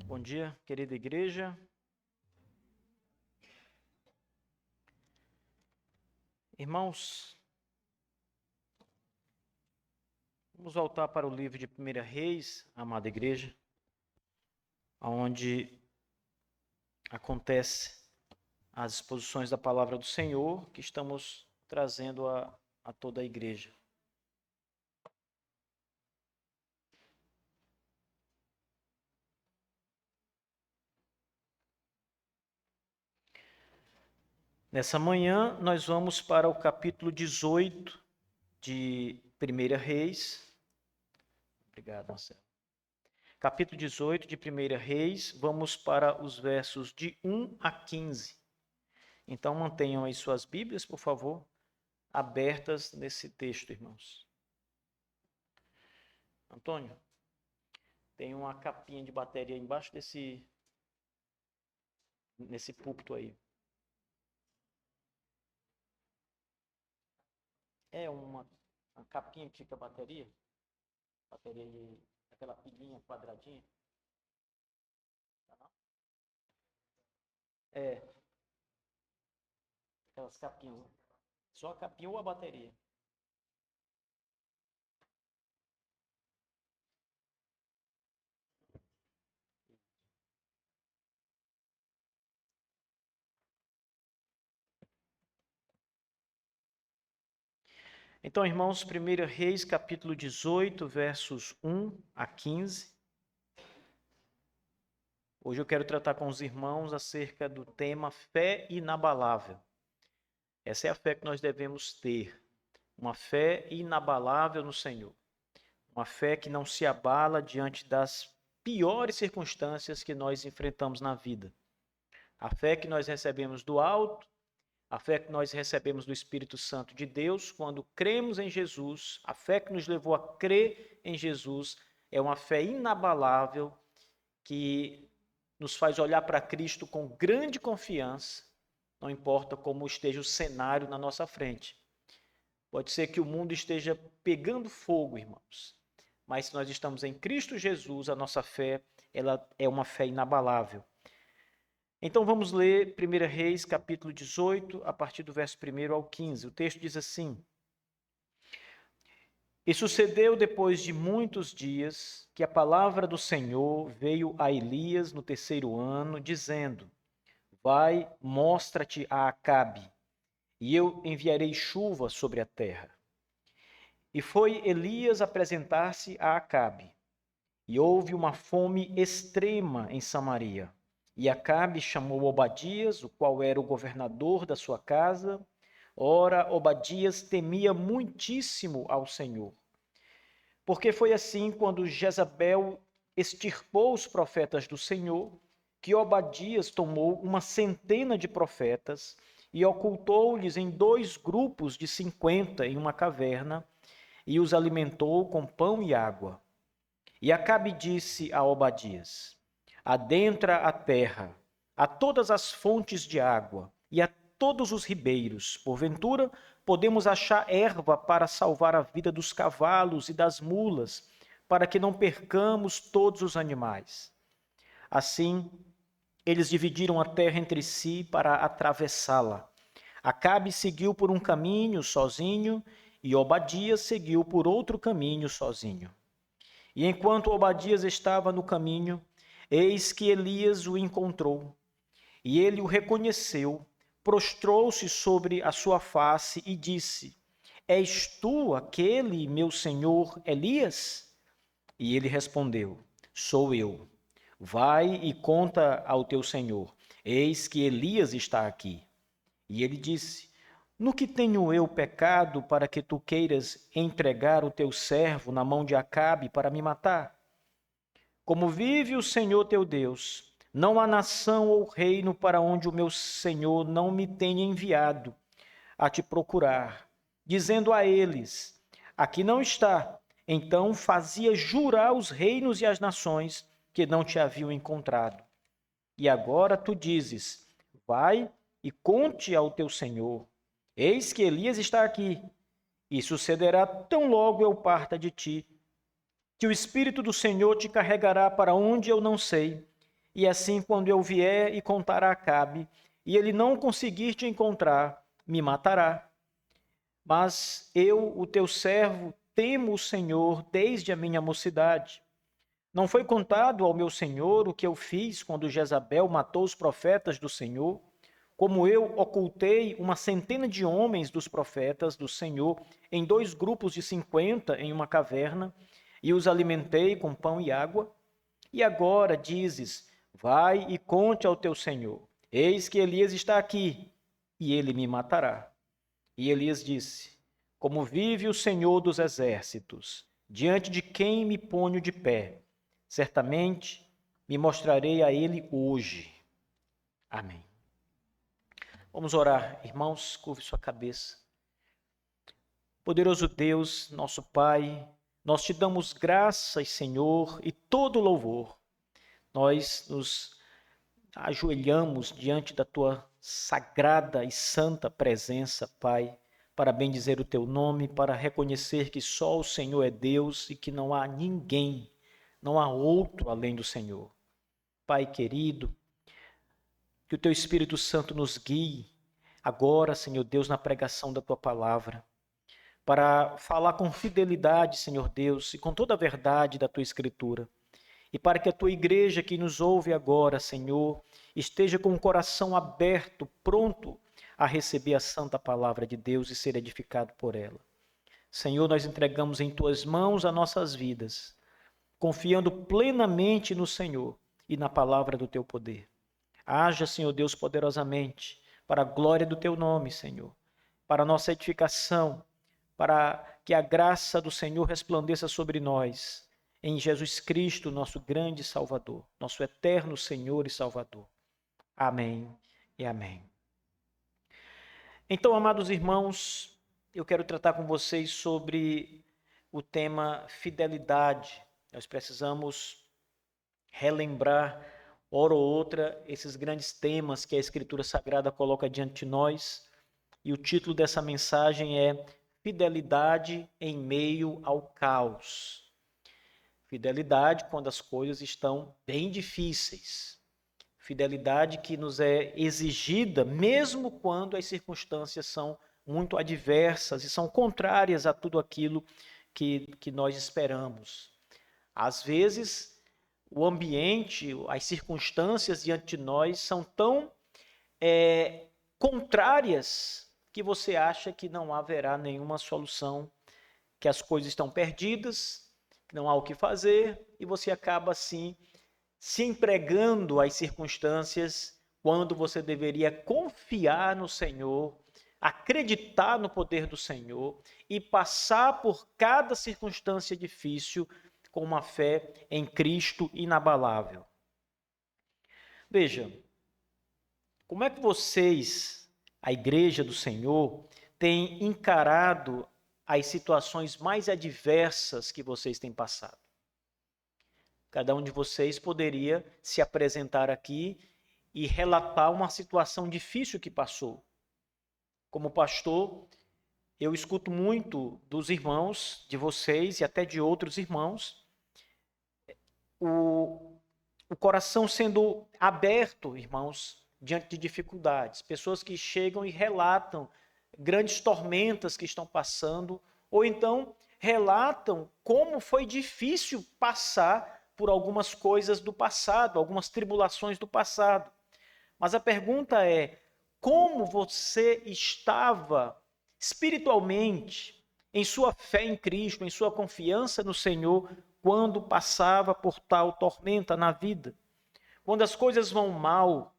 Bom dia, querida igreja. Irmãos, vamos voltar para o livro de 1 Reis, amada igreja, onde acontece as exposições da palavra do Senhor que estamos trazendo a toda a igreja. Nessa manhã, nós vamos para o capítulo 18 de 1 Reis. Obrigado, Marcelo. Capítulo 18 de 1 Reis, vamos para os versos de 1 a 15. Então, mantenham aí suas Bíblias, por favor, abertas nesse texto, irmãos. Antônio, tem uma capinha de bateria embaixo nesse púlpito aí. É uma capinha que fica a bateria aquela pilhinha quadradinha. Tá não? Aquelas capinhas. Só a capinha ou a bateria. Então, irmãos, 1 Reis, capítulo 18, versos 1 a 15. Hoje eu quero tratar com os irmãos acerca do tema fé inabalável. Essa é a fé que nós devemos ter, uma fé inabalável no Senhor, uma fé que não se abala diante das piores circunstâncias que nós enfrentamos na vida. A fé que nós recebemos do alto, a fé que nós recebemos do Espírito Santo de Deus quando cremos em Jesus, a fé que nos levou a crer em Jesus é uma fé inabalável que nos faz olhar para Cristo com grande confiança, não importa como esteja o cenário na nossa frente. Pode ser que o mundo esteja pegando fogo, irmãos, mas se nós estamos em Cristo Jesus, a nossa fé ela é uma fé inabalável. Então vamos ler 1 Reis, capítulo 18, a partir do verso 1 ao 15. O texto diz assim: E sucedeu depois de muitos dias que a palavra do Senhor veio a Elias no 3º ano, dizendo: Vai, mostra-te a Acabe, e eu enviarei chuva sobre a terra. E foi Elias apresentar-se a Acabe, e houve uma fome extrema em Samaria. E Acabe chamou Obadias, o qual era o governador da sua casa. Ora, Obadias temia muitíssimo ao Senhor. Porque foi assim quando Jezabel extirpou os profetas do Senhor, que Obadias tomou 100 de profetas e ocultou-lhes em 2 grupos de 50 em uma caverna, e os alimentou com pão e água. E Acabe disse a Obadias: Adentra a terra, a todas as fontes de água e a todos os ribeiros. Porventura, podemos achar erva para salvar a vida dos cavalos e das mulas, para que não percamos todos os animais. Assim, eles dividiram a terra entre si para atravessá-la. Acabe seguiu por um caminho sozinho e Obadias seguiu por outro caminho sozinho. E enquanto Obadias estava no caminho, eis que Elias o encontrou. E ele o reconheceu, prostrou-se sobre a sua face e disse: És tu aquele, meu senhor Elias? E ele respondeu: Sou eu. Vai e conta ao teu senhor: Eis que Elias está aqui. E ele disse: No que tenho eu pecado para que tu queiras entregar o teu servo na mão de Acabe para me matar? Como vive o Senhor teu Deus, não há nação ou reino para onde o meu Senhor não me tenha enviado a te procurar, dizendo a eles: Aqui não está. Então fazia jurar os reinos e as nações que não te haviam encontrado. E agora tu dizes: Vai e conte ao teu senhor: Eis que Elias está aqui. E sucederá tão logo eu parta de ti, que o Espírito do Senhor te carregará para onde eu não sei, E assim, quando eu vier e contar a Acabe, e ele não conseguir te encontrar, me matará. Mas eu, o teu servo, temo o Senhor desde a minha mocidade. Não foi contado ao meu senhor o que eu fiz quando Jezabel matou os profetas do Senhor? Como eu ocultei 100 de homens dos profetas do Senhor em 2 grupos de 50 em uma caverna, e os alimentei com pão e água? E agora dizes: vai e conte ao teu senhor: eis que Elias está aqui, e ele me matará. E Elias disse: como vive o Senhor dos exércitos, diante de quem me ponho de pé, certamente me mostrarei a ele hoje. Amém. Vamos orar, irmãos, curve sua cabeça. Poderoso Deus, nosso Pai, nós te damos graças, Senhor, e todo louvor. Nós nos ajoelhamos diante da tua sagrada e santa presença, Pai, para bendizer o teu nome, para reconhecer que só o Senhor é Deus e que não há ninguém, não há outro além do Senhor. Pai querido, que o teu Espírito Santo nos guie agora, Senhor Deus, na pregação da tua palavra, para falar com fidelidade, Senhor Deus, e com toda a verdade da tua Escritura. E para que a tua igreja que nos ouve agora, Senhor, esteja com o coração aberto, pronto a receber a santa palavra de Deus e ser edificado por ela. Senhor, nós entregamos em tuas mãos as nossas vidas, confiando plenamente no Senhor e na palavra do teu poder. Haja, Senhor Deus, poderosamente, para a glória do teu nome, Senhor, para a nossa edificação, para que a graça do Senhor resplandeça sobre nós, em Jesus Cristo, nosso grande Salvador, nosso eterno Senhor e Salvador. Amém e amém. Então, amados irmãos, eu quero tratar com vocês sobre o tema fidelidade. Nós precisamos relembrar, hora ou outra, esses grandes temas que a Escritura Sagrada coloca diante de nós. E o título dessa mensagem é Fidelidade em meio ao caos. Fidelidade quando as coisas estão bem difíceis. Fidelidade que nos é exigida mesmo quando as circunstâncias são muito adversas e são contrárias a tudo aquilo que nós esperamos. Às vezes, o ambiente, as circunstâncias diante de nós são tão contrárias que você acha que não haverá nenhuma solução, que as coisas estão perdidas, que não há o que fazer, e você acaba assim se entregando às circunstâncias quando você deveria confiar no Senhor, acreditar no poder do Senhor e passar por cada circunstância difícil com uma fé em Cristo inabalável. Veja, como é que vocês, a Igreja do Senhor, têm encarado as situações mais adversas que vocês têm passado? Cada um de vocês poderia se apresentar aqui e relatar uma situação difícil que passou. Como pastor, eu escuto muito dos irmãos, de vocês e até de outros irmãos, o coração sendo aberto, irmãos, diante de dificuldades. Pessoas que chegam e relatam grandes tormentas que estão passando, ou então relatam como foi difícil passar por algumas coisas do passado, algumas tribulações do passado. Mas a pergunta é: como você estava espiritualmente, em sua fé em Cristo, em sua confiança no Senhor, quando passava por tal tormenta na vida? Quando as coisas vão mal,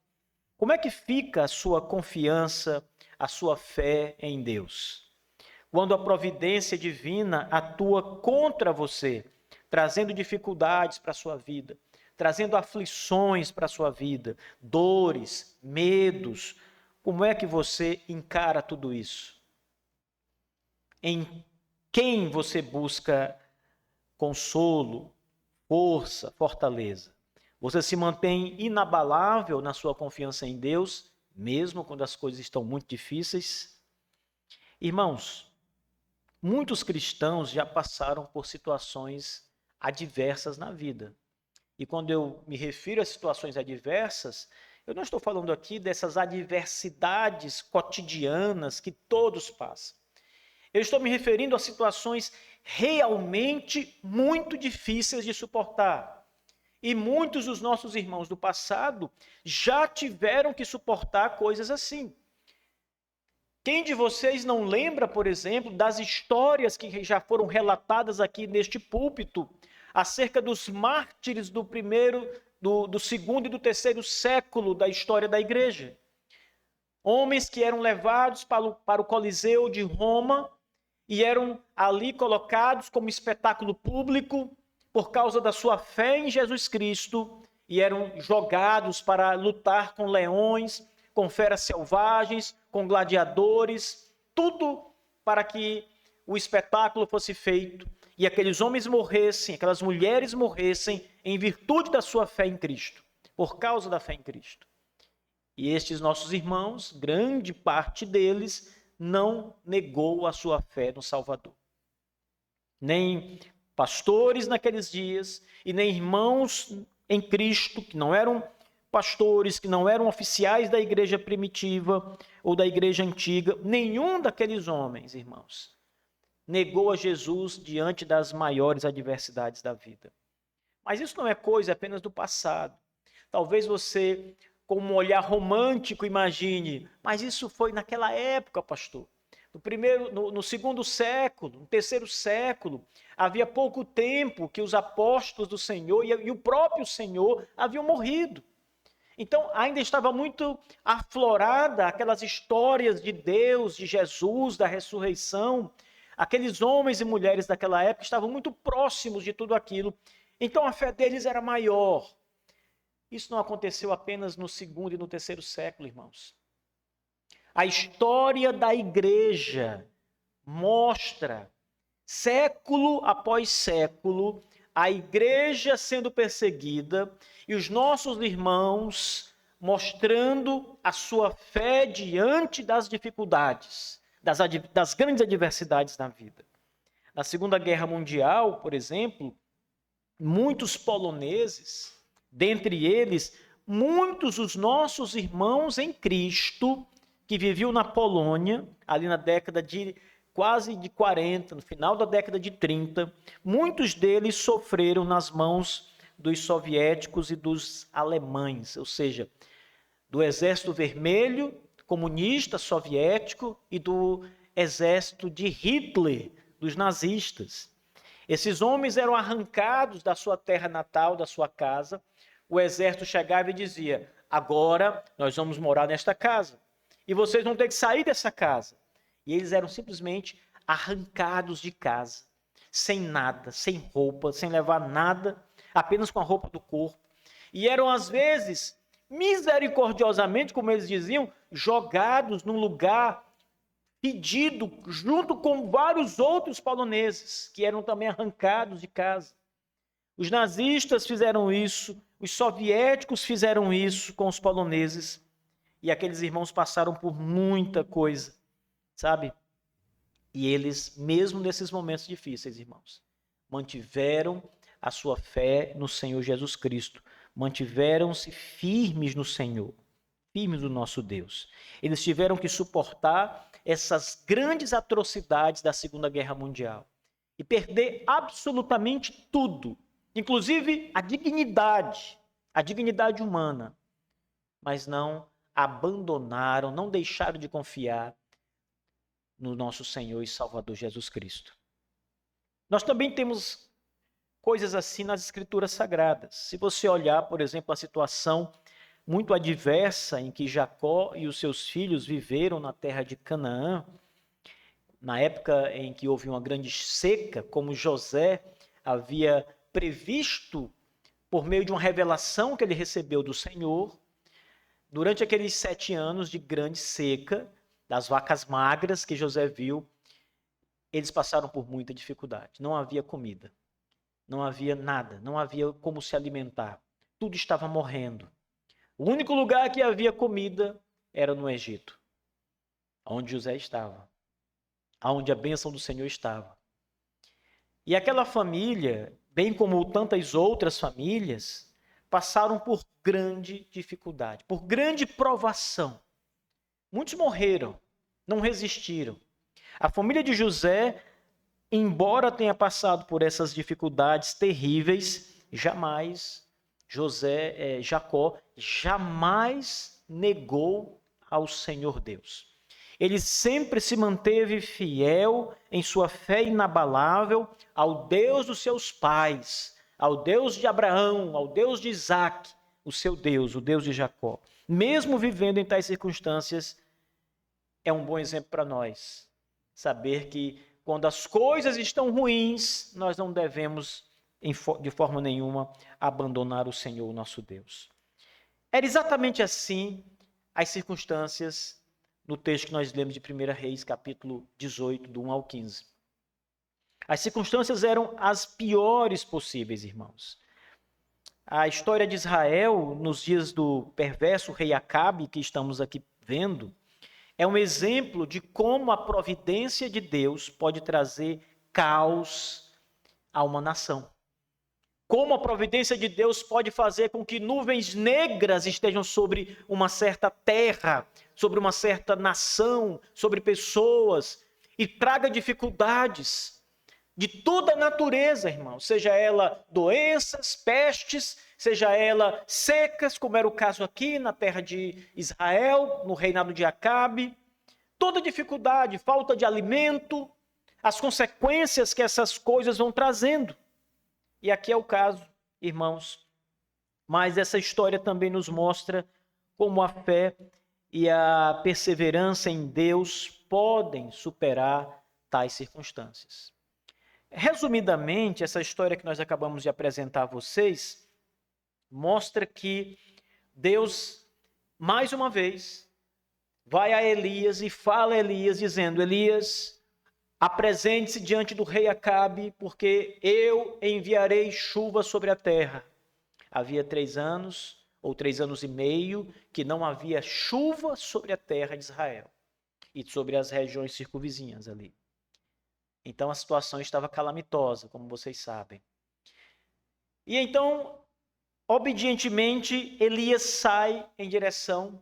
como é que fica a sua confiança, a sua fé em Deus? Quando a providência divina atua contra você, trazendo dificuldades para a sua vida, trazendo aflições para a sua vida, dores, medos, como é que você encara tudo isso? Em quem você busca consolo, força, fortaleza? Você se mantém inabalável na sua confiança em Deus, mesmo quando as coisas estão muito difíceis? Irmãos, muitos cristãos já passaram por situações adversas na vida. E quando eu me refiro a situações adversas, eu não estou falando aqui dessas adversidades cotidianas que todos passam. Eu estou me referindo a situações realmente muito difíceis de suportar. E muitos dos nossos irmãos do passado já tiveram que suportar coisas assim. Quem de vocês não lembra, por exemplo, das histórias que já foram relatadas aqui neste púlpito acerca dos mártires do primeiro, do segundo e do terceiro século da história da igreja? Homens que eram levados para o Coliseu de Roma e eram ali colocados como espetáculo público por causa da sua fé em Jesus Cristo e eram jogados para lutar com leões, com feras selvagens, com gladiadores, tudo para que o espetáculo fosse feito e aqueles homens morressem, aquelas mulheres morressem em virtude da sua fé em Cristo, por causa da fé em Cristo. E estes nossos irmãos, grande parte deles, não negou a sua fé no Salvador. Nem pastores naqueles dias e nem irmãos em Cristo, que não eram pastores, que não eram oficiais da igreja primitiva ou da igreja antiga, nenhum daqueles homens, irmãos, negou a Jesus diante das maiores adversidades da vida. Mas isso não é coisa apenas do passado. Talvez você, com um olhar romântico, imagine, mas isso foi naquela época, pastor. No segundo século, no terceiro século, havia pouco tempo que os apóstolos do Senhor e o próprio Senhor haviam morrido. Então, ainda estava muito aflorada aquelas histórias de Deus, de Jesus, da ressurreição. Aqueles homens e mulheres daquela época estavam muito próximos de tudo aquilo. Então, a fé deles era maior. Isso não aconteceu apenas no segundo e no terceiro século, irmãos. A história da igreja mostra, século após século, a igreja sendo perseguida e os nossos irmãos mostrando a sua fé diante das dificuldades, das grandes adversidades na vida. Na Segunda Guerra Mundial, por exemplo, muitos poloneses, dentre eles, muitos dos nossos irmãos em Cristo, que viviam na Polônia, ali na década de quase de 40, no final da década de 30, muitos deles sofreram nas mãos dos soviéticos e dos alemães, ou seja, do Exército Vermelho, comunista soviético, e do exército de Hitler, dos nazistas. Esses homens eram arrancados da sua terra natal, da sua casa. O exército chegava e dizia: agora nós vamos morar nesta casa. E vocês vão ter que sair dessa casa. E eles eram simplesmente arrancados de casa, sem nada, sem roupa, sem levar nada, apenas com a roupa do corpo. E eram, às vezes, misericordiosamente, como eles diziam, jogados num lugar pedido, junto com vários outros poloneses, que eram também arrancados de casa. Os nazistas fizeram isso, os soviéticos fizeram isso com os poloneses. E aqueles irmãos passaram por muita coisa, sabe? E eles, mesmo nesses momentos difíceis, irmãos, mantiveram a sua fé no Senhor Jesus Cristo. Mantiveram-se firmes no Senhor, firmes no nosso Deus. Eles tiveram que suportar essas grandes atrocidades da Segunda Guerra Mundial e perder absolutamente tudo, inclusive a dignidade humana, mas não abandonaram, não deixaram de confiar no nosso Senhor e Salvador Jesus Cristo. Nós também temos coisas assim nas Escrituras Sagradas. Se você olhar, por exemplo, a situação muito adversa em que Jacó e os seus filhos viveram na terra de Canaã, na época em que houve uma grande seca, como José havia previsto por meio de uma revelação que ele recebeu do Senhor, durante aqueles 7 anos de grande seca, das vacas magras que José viu, eles passaram por muita dificuldade. Não havia comida, não havia nada, não havia como se alimentar. Tudo estava morrendo. O único lugar que havia comida era no Egito, onde José estava, onde a bênção do Senhor estava. E aquela família, bem como tantas outras famílias, passaram por grande dificuldade, por grande provação. Muitos morreram, não resistiram. A família de José, embora tenha passado por essas dificuldades terríveis, Jacó jamais negou ao Senhor Deus. Ele sempre se manteve fiel em sua fé inabalável ao Deus dos seus pais, ao Deus de Abraão, ao Deus de Isaac, o seu Deus, o Deus de Jacó. Mesmo vivendo em tais circunstâncias, é um bom exemplo para nós. Saber que quando as coisas estão ruins, nós não devemos, de forma nenhuma, abandonar o Senhor, nosso Deus. Era exatamente assim as circunstâncias no texto que nós lemos de 1 Reis, capítulo 18, do 1 ao 15. As circunstâncias eram as piores possíveis, irmãos. A história de Israel, nos dias do perverso rei Acabe, que estamos aqui vendo, é um exemplo de como a providência de Deus pode trazer caos a uma nação. Como a providência de Deus pode fazer com que nuvens negras estejam sobre uma certa terra, sobre uma certa nação, sobre pessoas, e traga dificuldades de toda a natureza, irmão. Seja ela doenças, pestes, seja ela secas, como era o caso aqui na terra de Israel, no reinado de Acabe. Toda dificuldade, falta de alimento, as consequências que essas coisas vão trazendo. E aqui é o caso, irmãos. Mas essa história também nos mostra como a fé e a perseverança em Deus podem superar tais circunstâncias. Resumidamente, essa história que nós acabamos de apresentar a vocês mostra que Deus, mais uma vez, vai a Elias e fala a Elias dizendo: Elias, apresente-se diante do rei Acabe, porque eu enviarei chuva sobre a terra. Havia 3 anos, ou 3 anos e meio, que não havia chuva sobre a terra de Israel e sobre as regiões circunvizinhas ali. Então a situação estava calamitosa, como vocês sabem. E então, obedientemente, Elias sai em direção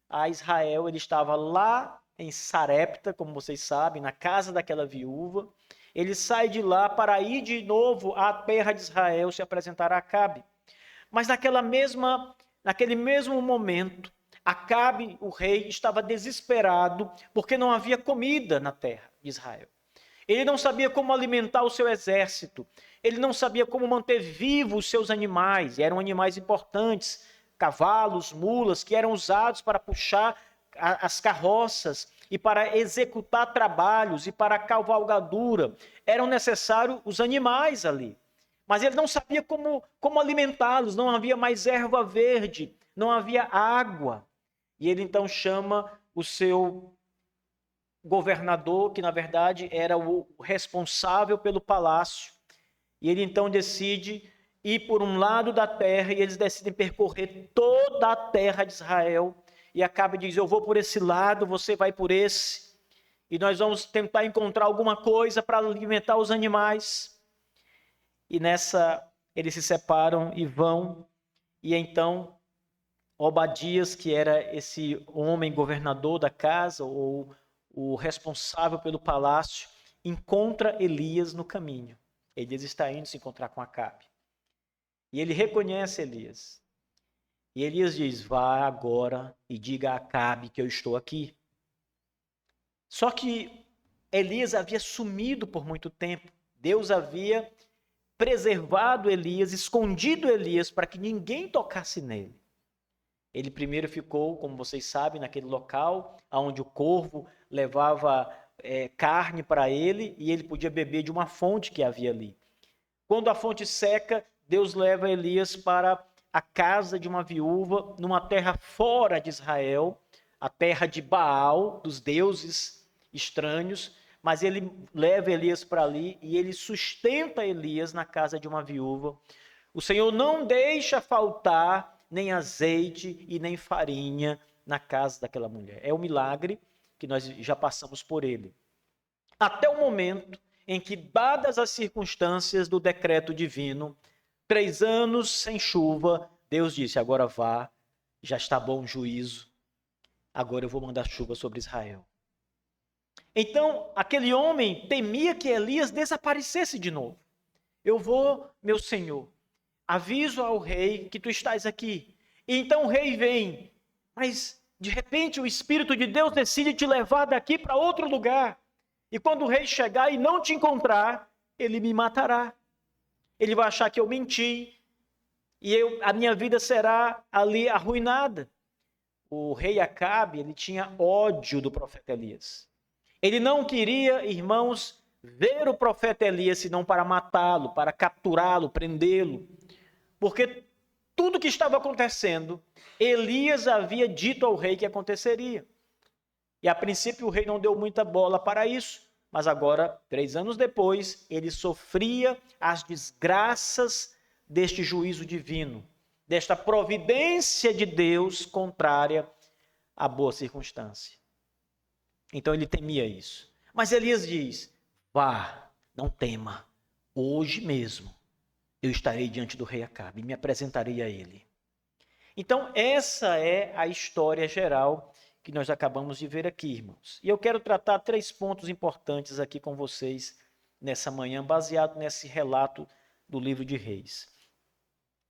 a Israel. Ele estava lá em Sarepta, como vocês sabem, na casa daquela viúva. Ele sai de lá para ir de novo à terra de Israel se apresentar a Acabe. Mas naquele mesmo momento, Acabe, o rei, estava desesperado porque não havia comida na terra de Israel. Ele não sabia como alimentar o seu exército. Ele não sabia como manter vivos os seus animais. E eram animais importantes, cavalos, mulas, que eram usados para puxar as carroças e para executar trabalhos e para a cavalgadura. Eram necessários os animais ali. Mas ele não sabia como alimentá-los. Não havia mais erva verde, não havia água. E ele então chama o seu governador, que na verdade era o responsável pelo palácio. E ele então decide ir por um lado da terra, e eles decidem percorrer toda a terra de Israel. E Acabe diz: eu vou por esse lado, você vai por esse, e nós vamos tentar encontrar alguma coisa para alimentar os animais. E nessa eles se separam e vão. E então Obadias, que era esse homem governador da casa, ou o responsável pelo palácio, encontra Elias no caminho. Elias está indo se encontrar com Acabe. E ele reconhece Elias. E Elias diz: vá agora e diga a Acabe que eu estou aqui. Só que Elias havia sumido por muito tempo. Deus havia preservado Elias, escondido Elias para que ninguém tocasse nele. Ele primeiro ficou, como vocês sabem, naquele local onde o corvo levava carne para ele e ele podia beber de uma fonte que havia ali. Quando a fonte seca, Deus leva Elias para a casa de uma viúva numa terra fora de Israel, a terra de Baal, dos deuses estranhos, mas ele leva Elias para ali e ele sustenta Elias na casa de uma viúva. O Senhor não deixa faltar nem azeite e nem farinha na casa daquela mulher. É um milagre que nós já passamos por ele. Até o momento em que, dadas as circunstâncias do decreto divino, 3 anos sem chuva, Deus disse, agora vá, já está bom o juízo, agora eu vou mandar chuva sobre Israel. Então, aquele homem temia que Elias desaparecesse de novo. Eu vou, meu senhor, aviso ao rei que tu estás aqui. E então o rei vem, mas de repente o Espírito de Deus decide te levar daqui para outro lugar. E quando o rei chegar e não te encontrar, ele me matará. Ele vai achar que eu menti e a minha vida será ali arruinada. O rei Acabe, ele tinha ódio do profeta Elias. Ele não queria, irmãos, ver o profeta Elias senão para matá-lo, para capturá-lo, prendê-lo. Porque tudo que estava acontecendo, Elias havia dito ao rei que aconteceria. E a princípio o rei não deu muita bola para isso, mas agora, 3 anos depois, ele sofria as desgraças deste juízo divino, desta providência de Deus contrária à boa circunstância. Então ele temia isso. Mas Elias diz, vá, não tema, hoje mesmo eu estarei diante do rei Acabe e me apresentarei a ele. Então essa é a história geral que nós acabamos de ver aqui, irmãos. E eu quero tratar 3 pontos importantes aqui com vocês nessa manhã, baseado nesse relato do livro de Reis.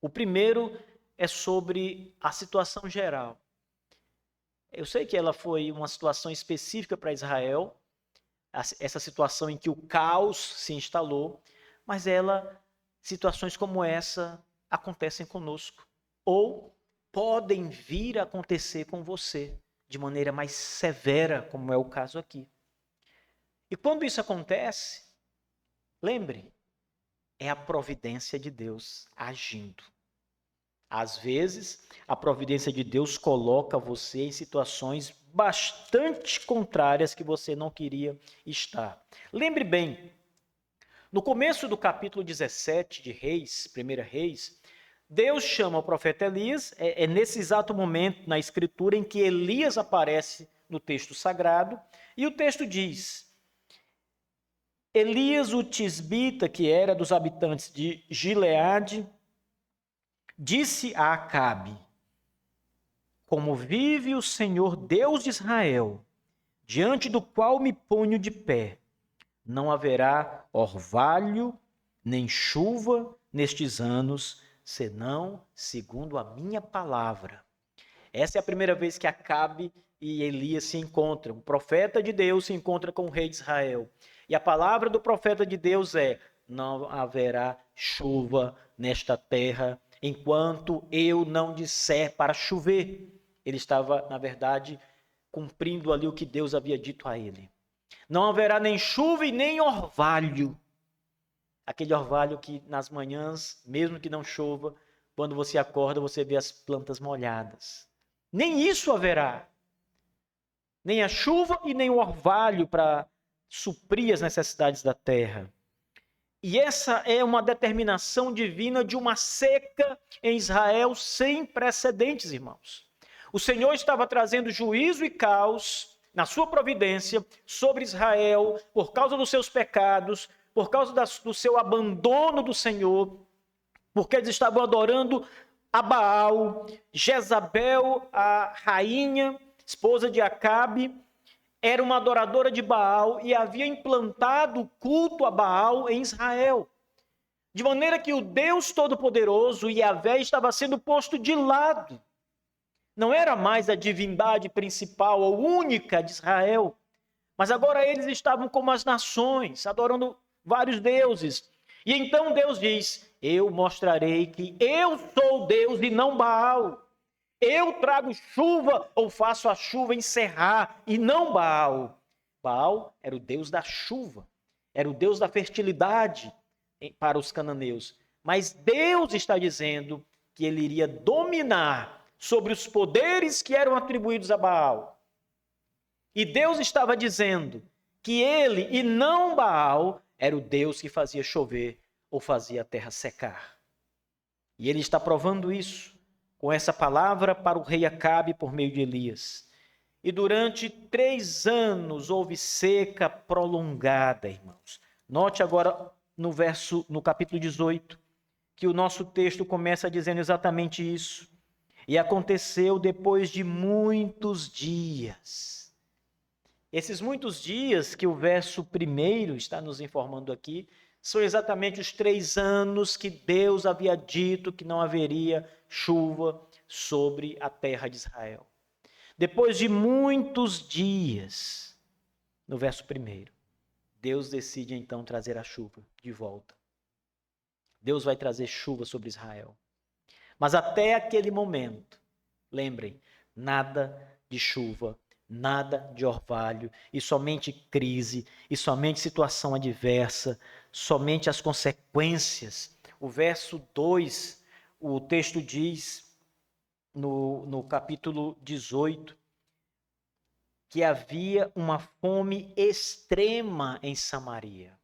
O primeiro é sobre a situação geral. Eu sei que ela foi uma situação específica para Israel, essa situação em que o caos se instalou, mas situações como essa acontecem conosco, ou podem vir a acontecer com você, de maneira mais severa, como é o caso aqui. E quando isso acontece, lembre, é a providência de Deus agindo. Às vezes, a providência de Deus coloca você em situações bastante contrárias que você não queria estar. Lembre bem, no começo do capítulo 17 de Reis, 1 Reis, Deus chama o profeta Elias, é nesse exato momento na escritura em que Elias aparece no texto sagrado, e o texto diz, Elias o tisbita, que era dos habitantes de Gileade, disse a Acabe, como vive o Senhor Deus de Israel, diante do qual me ponho de pé, não haverá orvalho nem chuva nestes anos, senão segundo a minha palavra. Essa é a primeira vez que Acabe e Elias se encontram. O profeta de Deus se encontra com o rei de Israel. E a palavra do profeta de Deus é, não haverá chuva nesta terra, enquanto eu não disser para chover. Ele estava, na verdade, cumprindo ali o que Deus havia dito a ele. Não haverá nem chuva e nem orvalho. Aquele orvalho que nas manhãs, mesmo que não chova, quando você acorda, você vê as plantas molhadas. Nem isso haverá. Nem a chuva e nem o orvalho para suprir as necessidades da terra. E essa é uma determinação divina de uma seca em Israel sem precedentes, irmãos. O Senhor estava trazendo juízo e caos na sua providência sobre Israel por causa dos seus pecados, por causa do seu abandono do Senhor, porque eles estavam adorando a Baal. Jezabel, a rainha, esposa de Acabe, era uma adoradora de Baal e havia implantado o culto a Baal em Israel. De maneira que o Deus Todo-Poderoso, Yahvé, estava sendo posto de lado. Não era mais a divindade principal ou única de Israel, mas agora eles estavam como as nações, adorando vários deuses. E então Deus diz, eu mostrarei que eu sou Deus e não Baal. Eu trago chuva ou faço a chuva encerrar e não Baal. Baal era o deus da chuva, era o deus da fertilidade para os cananeus. Mas Deus está dizendo que ele iria dominar sobre os poderes que eram atribuídos a Baal. E Deus estava dizendo que ele e não Baal era o Deus que fazia chover ou fazia a terra secar. E ele está provando isso com essa palavra para o rei Acabe por meio de Elias. E durante 3 anos houve seca prolongada, irmãos. Note agora no capítulo 18, que o nosso texto começa dizendo exatamente isso. E aconteceu depois de muitos dias. Esses muitos dias que o verso 1 está nos informando aqui, são exatamente os 3 anos que Deus havia dito que não haveria chuva sobre a terra de Israel. Depois de muitos dias, no verso 1, Deus decide então trazer a chuva de volta. Deus vai trazer chuva sobre Israel. Mas até aquele momento, lembrem, nada de chuva, nada de orvalho, e somente crise, e somente situação adversa, somente as consequências. O verso 2, o texto diz, no capítulo 18, que havia uma fome extrema em Samaria.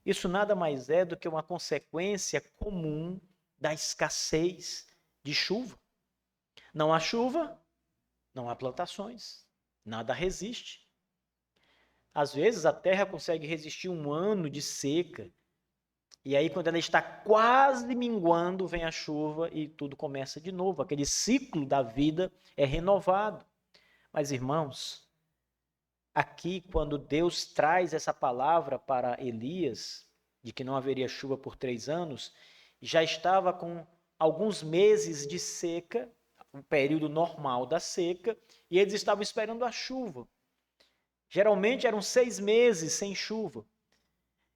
Isso nada mais é do que uma consequência comum da escassez de chuva. Não há chuva, não há plantações, nada resiste. Às vezes a terra consegue resistir um ano de seca, e aí quando ela está quase minguando, vem a chuva e tudo começa de novo. Aquele ciclo da vida é renovado. Mas irmãos, aqui quando Deus traz essa palavra para Elias, de que não haveria chuva por 3 anos, já estava com alguns meses de seca, um período normal da seca, e eles estavam esperando a chuva. Geralmente eram 6 meses sem chuva.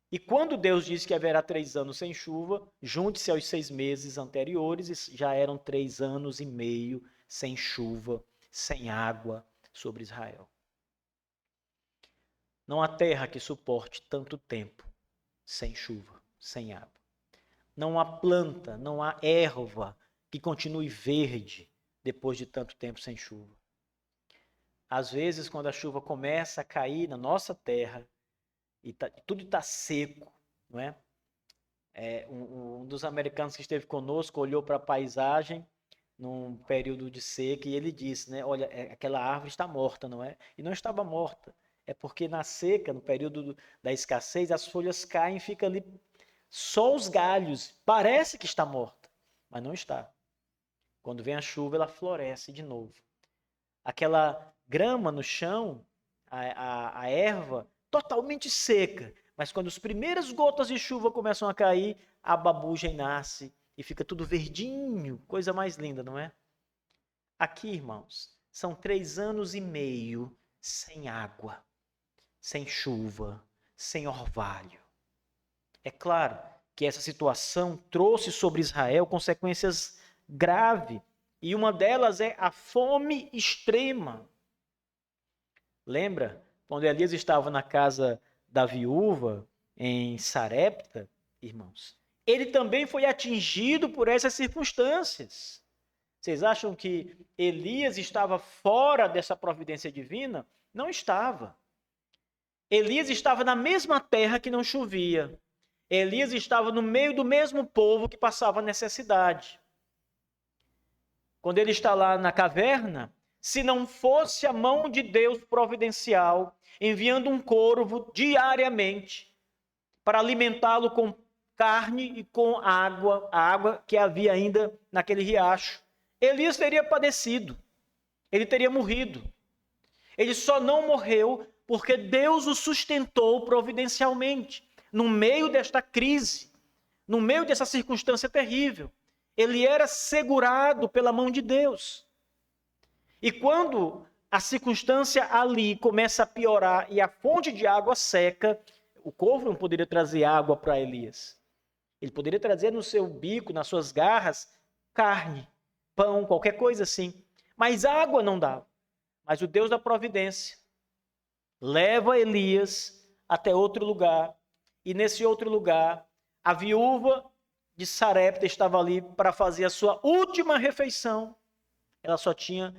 E quando Deus diz que haverá 3 anos sem chuva, junte-se aos 6 meses anteriores, já eram 3 anos e meio sem chuva, sem água sobre Israel. Não há terra que suporte tanto tempo sem chuva, sem água. Não há planta, não há erva que continue verde depois de tanto tempo sem chuva. Às vezes, quando a chuva começa a cair na nossa terra, e tudo está seco, não é? Um dos americanos que esteve conosco olhou para a paisagem num período de seca e ele disse, né? Olha, aquela árvore está morta, não é? E não estava morta. É porque na seca, no período da escassez, as folhas caem e fica ali só os galhos. Parece que está morta, mas não está. Quando vem a chuva, ela floresce de novo. Aquela grama no chão, a erva, totalmente seca. Mas quando as primeiras gotas de chuva começam a cair, a babugem nasce e fica tudo verdinho. Coisa mais linda, não é? Aqui, irmãos, são 3 anos e meio sem água, sem chuva, sem orvalho. É claro que essa situação trouxe sobre Israel consequências graves. E uma delas é a fome extrema. Lembra? Quando Elias estava na casa da viúva, em Sarepta, irmãos, ele também foi atingido por essas circunstâncias. Vocês acham que Elias estava fora dessa providência divina? Não estava. Elias estava na mesma terra que não chovia. Elias estava no meio do mesmo povo que passava necessidade. Quando ele está lá na caverna, se não fosse a mão de Deus providencial, enviando um corvo diariamente para alimentá-lo com carne e com água, a água que havia ainda naquele riacho, Elias teria padecido, ele teria morrido. Ele só não morreu porque Deus o sustentou providencialmente, no meio desta crise, no meio dessa circunstância terrível. Ele era segurado pela mão de Deus. E quando a circunstância ali começa a piorar e a fonte de água seca, o corvo não poderia trazer água para Elias. Ele poderia trazer no seu bico, nas suas garras, carne, pão, qualquer coisa assim. Mas água não dava. Mas o Deus da providência leva Elias até outro lugar. E nesse outro lugar, a viúva de Sarepta estava ali para fazer a sua última refeição. Ela só tinha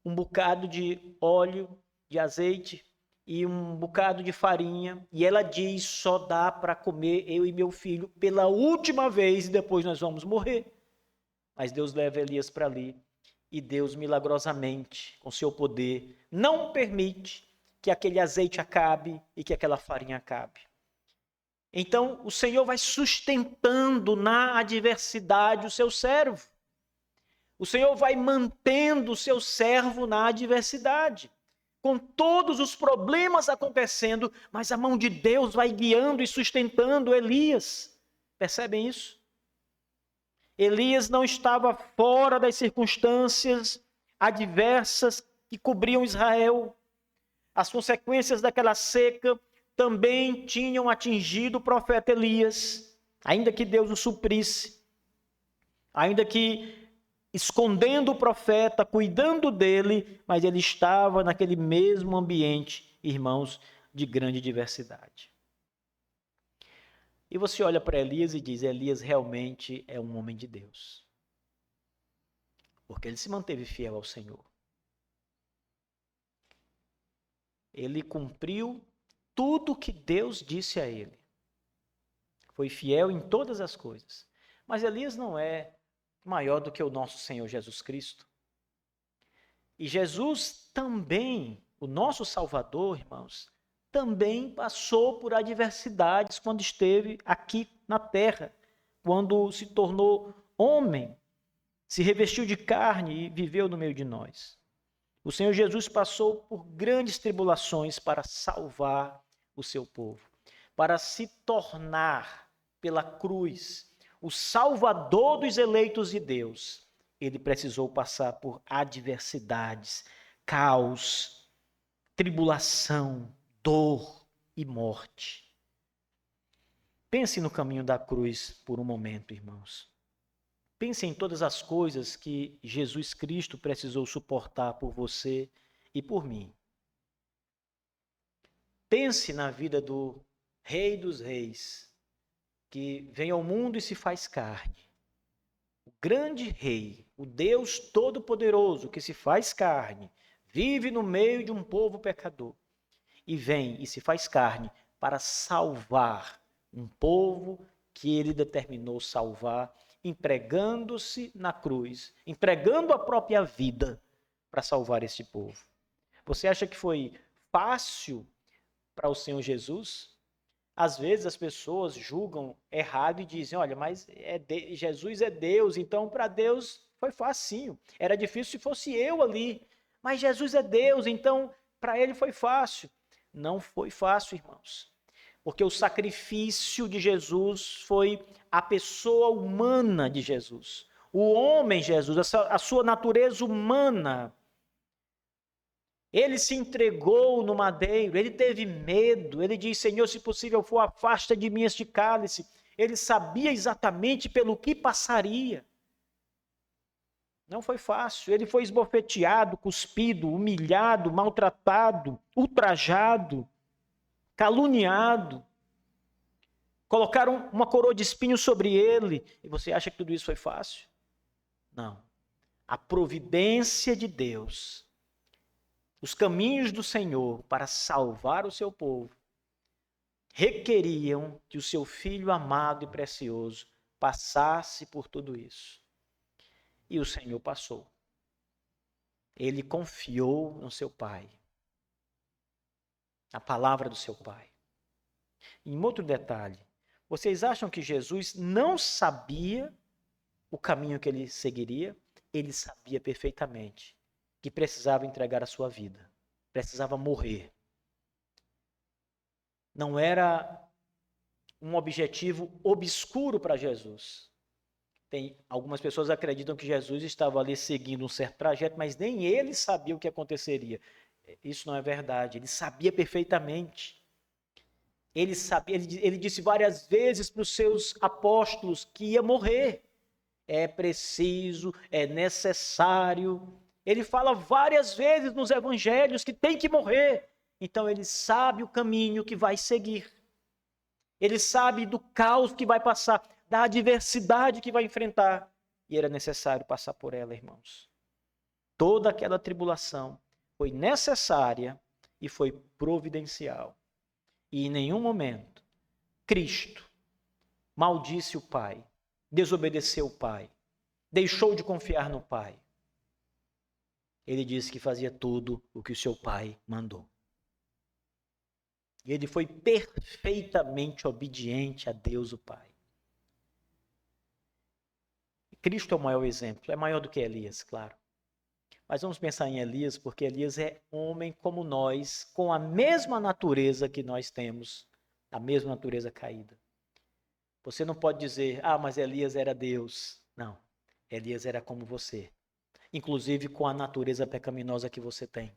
um bocado de óleo, de azeite e um bocado de farinha. E ela diz, só dá para comer eu e meu filho pela última vez e depois nós vamos morrer. Mas Deus leva Elias para ali e Deus milagrosamente, com seu poder, não permite que aquele azeite acabe e que aquela farinha acabe. Então, o Senhor vai sustentando na adversidade o seu servo. O Senhor vai mantendo o seu servo na adversidade, com todos os problemas acontecendo, mas a mão de Deus vai guiando e sustentando Elias. Percebem isso? Elias não estava fora das circunstâncias adversas que cobriam Israel. As consequências daquela seca também tinham atingido o profeta Elias, ainda que Deus o suprisse, ainda que escondendo o profeta, cuidando dele, mas ele estava naquele mesmo ambiente, irmãos, de grande diversidade. E você olha para Elias e diz: Elias realmente é um homem de Deus, porque ele se manteve fiel ao Senhor. Ele cumpriu tudo que Deus disse a ele. Foi fiel em todas as coisas. Mas Elias não é maior do que o nosso Senhor Jesus Cristo. E Jesus também, o nosso Salvador, irmãos, também passou por adversidades quando esteve aqui na terra, quando se tornou homem, se revestiu de carne e viveu no meio de nós. O Senhor Jesus passou por grandes tribulações para salvar o seu povo, para se tornar pela cruz o Salvador dos eleitos de Deus. Ele precisou passar por adversidades, caos, tribulação, dor e morte. Pense no caminho da cruz por um momento, irmãos. Pense em todas as coisas que Jesus Cristo precisou suportar por você e por mim. Pense na vida do Rei dos Reis, que vem ao mundo e se faz carne. O grande Rei, o Deus Todo-Poderoso que se faz carne, vive no meio de um povo pecador e vem e se faz carne para salvar um povo que ele determinou salvar, entregando-se na cruz, entregando a própria vida para salvar este povo. Você acha que foi fácil para o Senhor Jesus? Às vezes as pessoas julgam errado e dizem: olha, mas Jesus é Deus, então para Deus foi facinho. Era difícil se fosse eu ali. Mas Jesus é Deus, então para ele foi fácil. Não foi fácil, irmãos. Porque o sacrifício de Jesus foi a pessoa humana de Jesus. O homem Jesus, a sua natureza humana. Ele se entregou no madeiro, ele teve medo, ele disse: Senhor, se possível for, afasta de mim este cálice. Ele sabia exatamente pelo que passaria. Não foi fácil, ele foi esbofeteado, cuspido, humilhado, maltratado, ultrajado, caluniado. Colocaram uma coroa de espinhos sobre ele. E você acha que tudo isso foi fácil? Não. A providência de Deus, os caminhos do Senhor para salvar o seu povo, requeriam que o seu Filho amado e precioso passasse por tudo isso. E o Senhor passou. Ele confiou no seu Pai, na palavra do seu Pai. E um outro detalhe, vocês acham que Jesus não sabia o caminho que ele seguiria? Ele sabia perfeitamente que precisava entregar a sua vida, precisava morrer. Não era um objetivo obscuro para Jesus. Algumas pessoas acreditam que Jesus estava ali seguindo um certo trajeto, mas nem ele sabia o que aconteceria. Isso não é verdade, ele sabia perfeitamente. Ele sabia, ele disse várias vezes para os seus apóstolos que ia morrer. É preciso, é necessário. Ele fala várias vezes nos evangelhos que tem que morrer. Então ele sabe o caminho que vai seguir. Ele sabe do caos que vai passar, da adversidade que vai enfrentar. E era necessário passar por ela, irmãos. Toda aquela tribulação foi necessária e foi providencial. E em nenhum momento Cristo maldisse o Pai, desobedeceu o Pai, deixou de confiar no Pai. Ele disse que fazia tudo o que o seu Pai mandou. E ele foi perfeitamente obediente a Deus o Pai. Cristo é o maior exemplo, é maior do que Elias, claro. Mas vamos pensar em Elias, porque Elias é homem como nós, com a mesma natureza que nós temos, a mesma natureza caída. Você não pode dizer, mas Elias era Deus. Não, Elias era como você, inclusive com a natureza pecaminosa que você tem.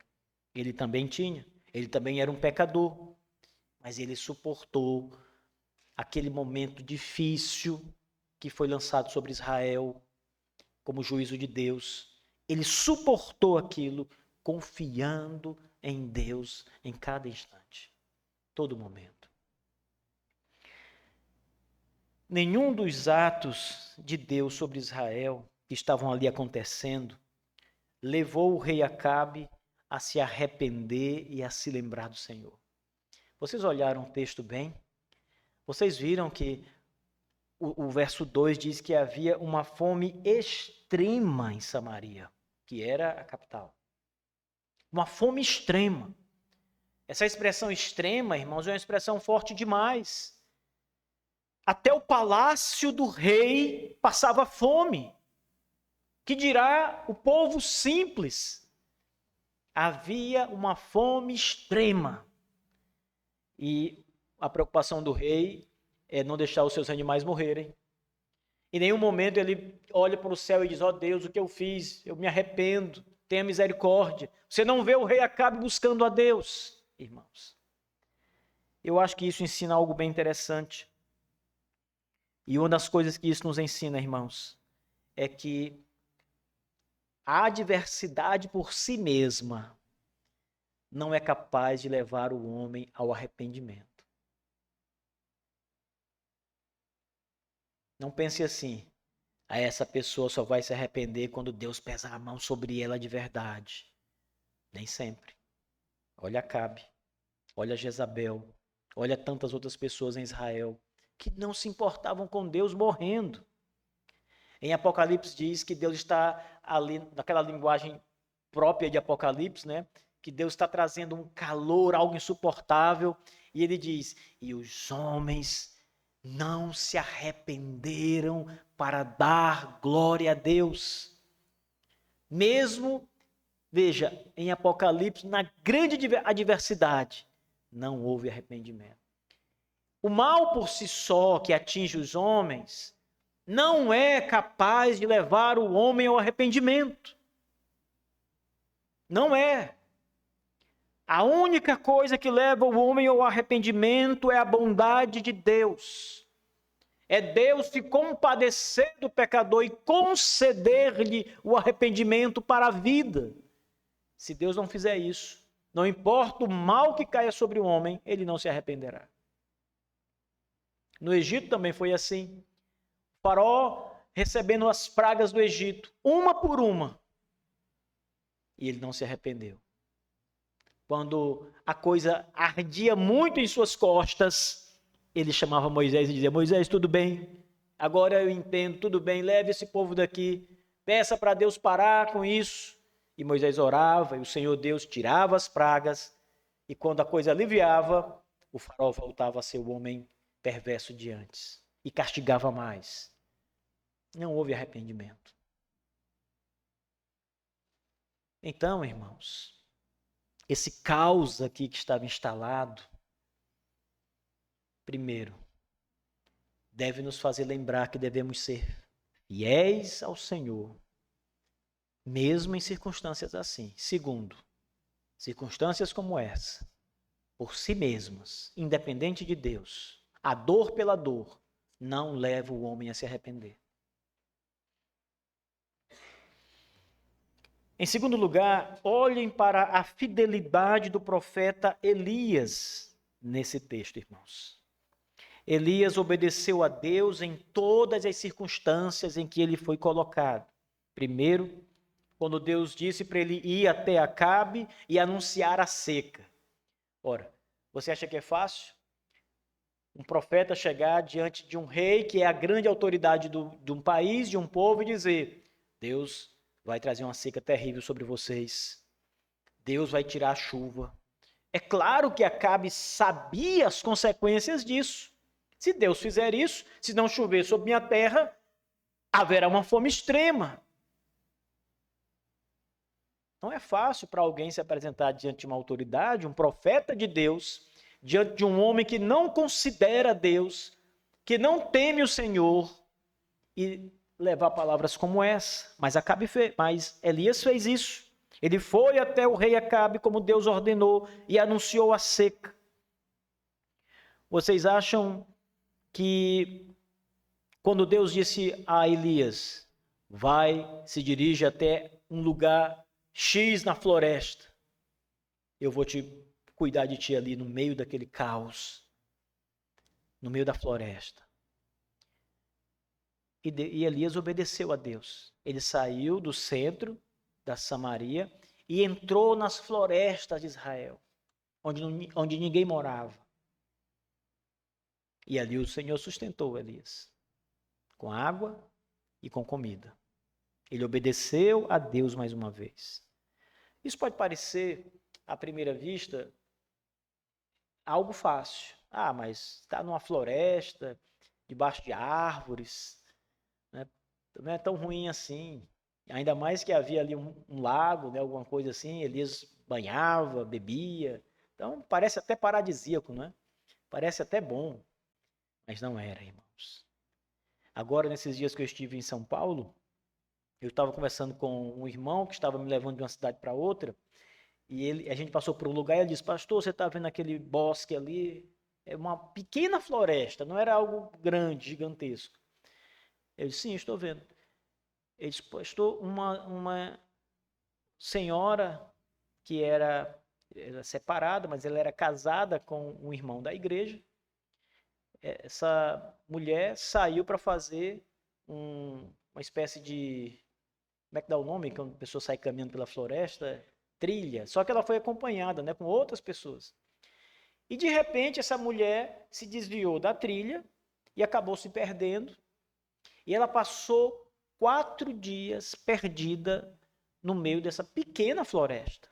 Ele também tinha, ele também era um pecador, mas ele suportou aquele momento difícil que foi lançado sobre Israel como juízo de Deus. Ele suportou aquilo confiando em Deus em cada instante, todo momento. Nenhum dos atos de Deus sobre Israel que estavam ali acontecendo levou o rei Acabe a se arrepender e a se lembrar do Senhor. Vocês olharam o texto bem? Vocês viram que o verso 2 diz que havia uma fome extrema em Samaria, que era a capital. Uma fome extrema. Essa expressão extrema, irmãos, é uma expressão forte demais. Até o palácio do rei passava fome. Que dirá o povo simples? Havia uma fome extrema. E a preocupação do rei é não deixar os seus animais morrerem. Em nenhum momento ele olha para o céu e diz, Deus, o que eu fiz? Eu me arrependo, tenha misericórdia. Você não vê o rei Acabe buscando a Deus, irmãos. Eu acho que isso ensina algo bem interessante. E uma das coisas que isso nos ensina, irmãos, é que a adversidade por si mesma não é capaz de levar o homem ao arrependimento. Não pense assim, essa pessoa só vai se arrepender quando Deus pesar a mão sobre ela de verdade. Nem sempre. Olha Acabe, olha Jezabel, olha tantas outras pessoas em Israel que não se importavam com Deus morrendo. Em Apocalipse diz que Deus está ali, naquela linguagem própria de Apocalipse, né? Que Deus está trazendo um calor, algo insuportável. E ele diz, e os homens não se arrependeram para dar glória a Deus. Mesmo, veja, em Apocalipse, na grande adversidade, não houve arrependimento. O mal por si só que atinge os homens não é capaz de levar o homem ao arrependimento. Não é. A única coisa que leva o homem ao arrependimento é a bondade de Deus. É Deus se compadecer do pecador e conceder-lhe o arrependimento para a vida. Se Deus não fizer isso, não importa o mal que caia sobre o homem, ele não se arrependerá. No Egito também foi assim. O faraó recebendo as pragas do Egito, uma por uma, e ele não se arrependeu. Quando a coisa ardia muito em suas costas, ele chamava Moisés e dizia, Moisés, tudo bem, agora eu entendo, tudo bem, leve esse povo daqui, peça para Deus parar com isso. E Moisés orava, e o Senhor Deus tirava as pragas, e quando a coisa aliviava, o faraó voltava a ser o homem perverso de antes, e castigava mais. Não houve arrependimento. Então, irmãos, esse caos aqui que estava instalado, primeiro, deve nos fazer lembrar que devemos ser fiéis ao Senhor, mesmo em circunstâncias assim. Segundo, circunstâncias como essa, por si mesmas, independente de Deus, a dor pela dor, não leva o homem a se arrepender. Em segundo lugar, olhem para a fidelidade do profeta Elias nesse texto, irmãos. Elias obedeceu a Deus em todas as circunstâncias em que ele foi colocado. Primeiro, quando Deus disse para ele ir até Acabe e anunciar a seca. Ora, você acha que é fácil? Um profeta chegar diante de um rei que é a grande autoridade de um país, de um povo, e dizer, Deus vai trazer uma seca terrível sobre vocês. Deus vai tirar a chuva. É claro que Acabe sabia as consequências disso. Se Deus fizer isso, se não chover sobre minha terra, haverá uma fome extrema. Não é fácil para alguém se apresentar diante de uma autoridade, um profeta de Deus, diante de um homem que não considera Deus, que não teme o Senhor, e levar palavras como essa. Mas Elias fez isso. Ele foi até o rei Acabe, como Deus ordenou, e anunciou a seca. Vocês acham que quando Deus disse a Elias, vai, se dirige até um lugar X na floresta, eu vou cuidar de ti ali no meio daquele caos, no meio da floresta. E Elias obedeceu a Deus. Ele saiu do centro da Samaria e entrou nas florestas de Israel, onde ninguém morava. E ali o Senhor sustentou Elias, com água e com comida. Ele obedeceu a Deus mais uma vez. Isso pode parecer, à primeira vista, algo fácil. Mas está numa floresta, debaixo de árvores, né? Não é tão ruim assim. Ainda mais que havia ali um lago, né? Alguma coisa assim, Elias banhava, bebia. Então parece até paradisíaco, né? Parece até bom, mas não era, irmãos. Agora, nesses dias que eu estive em São Paulo, eu estava conversando com um irmão que estava me levando de uma cidade para outra, e a gente passou por um lugar e ele disse, pastor, você está vendo aquele bosque ali? É uma pequena floresta, não era algo grande, gigantesco. Eu disse, sim, estou vendo. Ele disse, pastor, uma senhora que era separada, mas ela era casada com um irmão da igreja. Essa mulher saiu para fazer uma espécie de... Como é que dá o nome? Quando a pessoa sai caminhando pela floresta, trilha. Só que ela foi acompanhada, né, com outras pessoas. E de repente essa mulher se desviou da trilha e acabou se perdendo. E ela passou 4 dias perdida no meio dessa pequena floresta.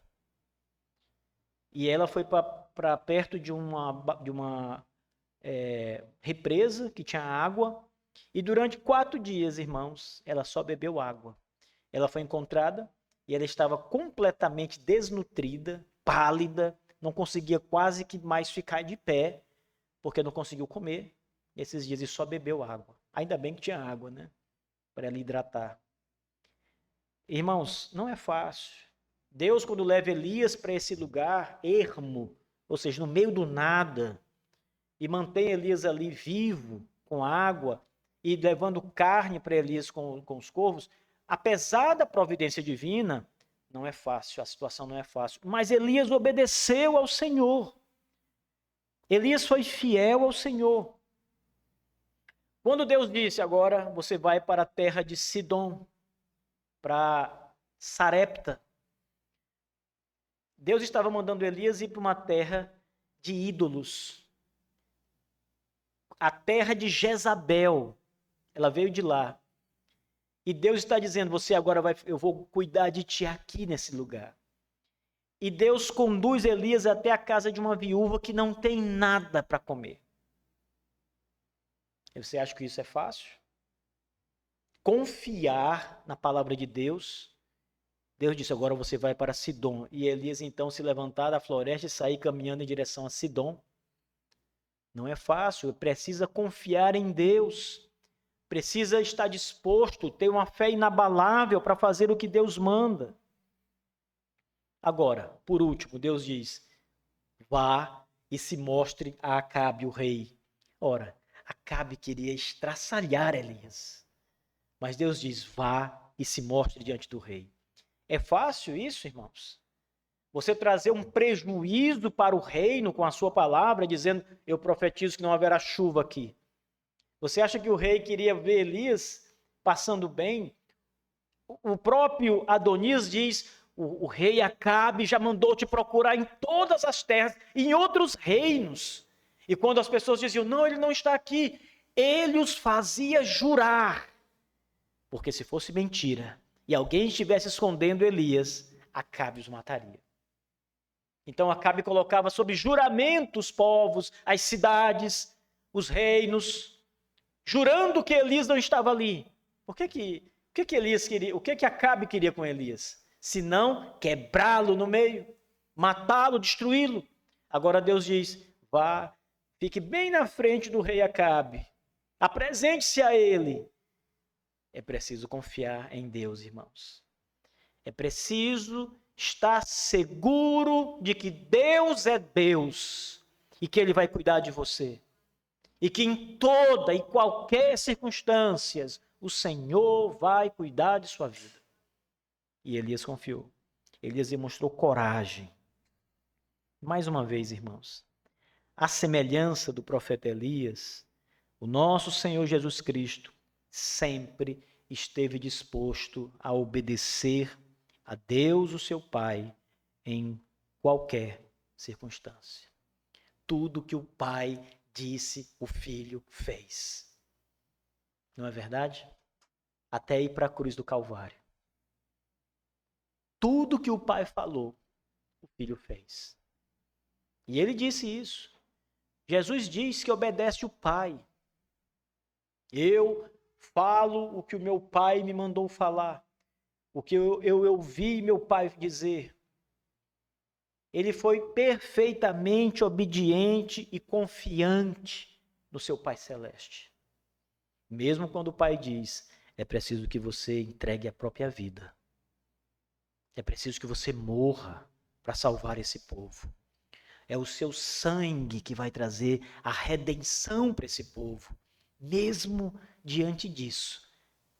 E ela foi para perto de uma represa que tinha água. E durante 4 dias, irmãos, ela só bebeu água. Ela foi encontrada e ela estava completamente desnutrida, pálida, não conseguia quase que mais ficar de pé, porque não conseguiu comer. Esses dias e só bebeu água. Ainda bem que tinha água, né? Para ela hidratar. Irmãos, não é fácil. Deus, quando leva Elias para esse lugar ermo, ou seja, no meio do nada, e mantém Elias ali vivo, com água, e levando carne para Elias com os corvos, apesar da providência divina, não é fácil, a situação não é fácil. Mas Elias obedeceu ao Senhor. Elias foi fiel ao Senhor. Quando Deus disse, agora você vai para a terra de Sidom, para Sarepta, Deus estava mandando Elias ir para uma terra de ídolos. A terra de Jezabel. Ela veio de lá. E Deus está dizendo, você agora eu vou cuidar de ti aqui nesse lugar. E Deus conduz Elias até a casa de uma viúva que não tem nada para comer. E você acha que isso é fácil? Confiar na palavra de Deus. Deus disse, agora você vai para Sidom. E Elias então se levantar da floresta e sair caminhando em direção a Sidom. Não é fácil, precisa confiar em Deus. Precisa estar disposto, ter uma fé inabalável para fazer o que Deus manda. Agora, por último, Deus diz, vá e se mostre a Acabe, o rei. Ora, Acabe queria estraçalhar Elias. Mas Deus diz, vá e se mostre diante do rei. É fácil isso, irmãos? Você trazer um prejuízo para o reino com a sua palavra, dizendo, eu profetizo que não haverá chuva aqui. Você acha que o rei queria ver Elias passando bem? O próprio Adonias diz, o rei Acabe já mandou te procurar em todas as terras, em outros reinos. E quando as pessoas diziam, não, ele não está aqui, ele os fazia jurar. Porque se fosse mentira, e alguém estivesse escondendo Elias, Acabe os mataria. Então Acabe colocava sob juramento os povos, as cidades, os reinos, jurando que Elias não estava ali. O que Elias queria? O que Acabe queria com Elias? Se não quebrá-lo no meio, matá-lo, destruí-lo. Agora Deus diz: vá, fique bem na frente do rei Acabe, apresente-se a ele. É preciso confiar em Deus, irmãos. É preciso estar seguro de que Deus é Deus e que Ele vai cuidar de você. E que em toda e qualquer circunstâncias o Senhor vai cuidar de sua vida. E Elias confiou. Elias demonstrou coragem. Mais uma vez, irmãos, à semelhança do profeta Elias, o nosso Senhor Jesus Cristo sempre esteve disposto a obedecer a Deus, o seu Pai, em qualquer circunstância. Tudo que o Pai disse, o Filho fez. Não é verdade? Até ir para a cruz do Calvário. Tudo que o Pai falou, o Filho fez. E ele disse isso. Jesus diz que obedece o Pai. Eu falo o que o meu Pai me mandou falar. O que eu ouvi meu Pai dizer. Ele foi perfeitamente obediente e confiante no seu Pai Celeste. Mesmo quando o Pai diz, é preciso que você entregue a própria vida. É preciso que você morra para salvar esse povo. É o seu sangue que vai trazer a redenção para esse povo. Mesmo diante disso,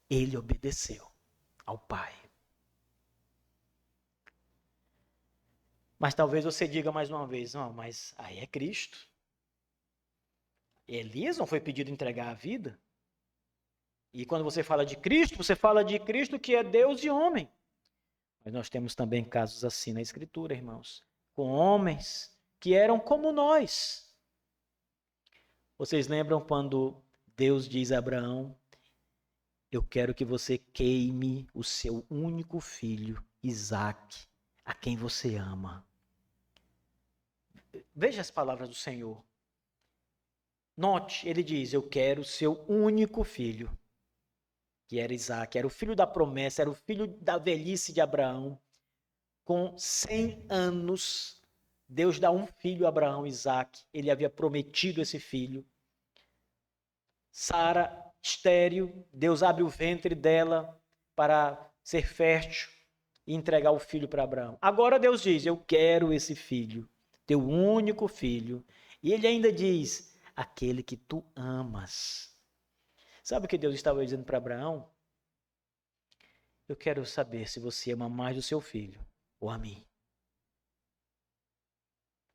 ele obedeceu ao Pai. Mas talvez você diga mais uma vez, não, mas aí é Cristo. Elias não foi pedido entregar a vida? E quando você fala de Cristo que é Deus e homem. Mas nós temos também casos assim na Escritura, irmãos, com homens que eram como nós. Vocês lembram quando Deus diz a Abraão, eu quero que você queime o seu único filho, Isaque, a quem você ama. Veja as palavras do Senhor. Note, ele diz, eu quero o seu único filho, que era Isaque, era o filho da promessa, era o filho da velhice de Abraão. Com 100 anos, Deus dá um filho a Abraão, Isaque. Ele havia prometido esse filho. Sara, estéril, Deus abre o ventre dela para ser fértil e entregar o filho para Abraão. Agora Deus diz, eu quero esse filho, teu único filho. E ele ainda diz, aquele que tu amas. Sabe o que Deus estava dizendo para Abraão? Eu quero saber se você ama mais o seu filho ou a mim.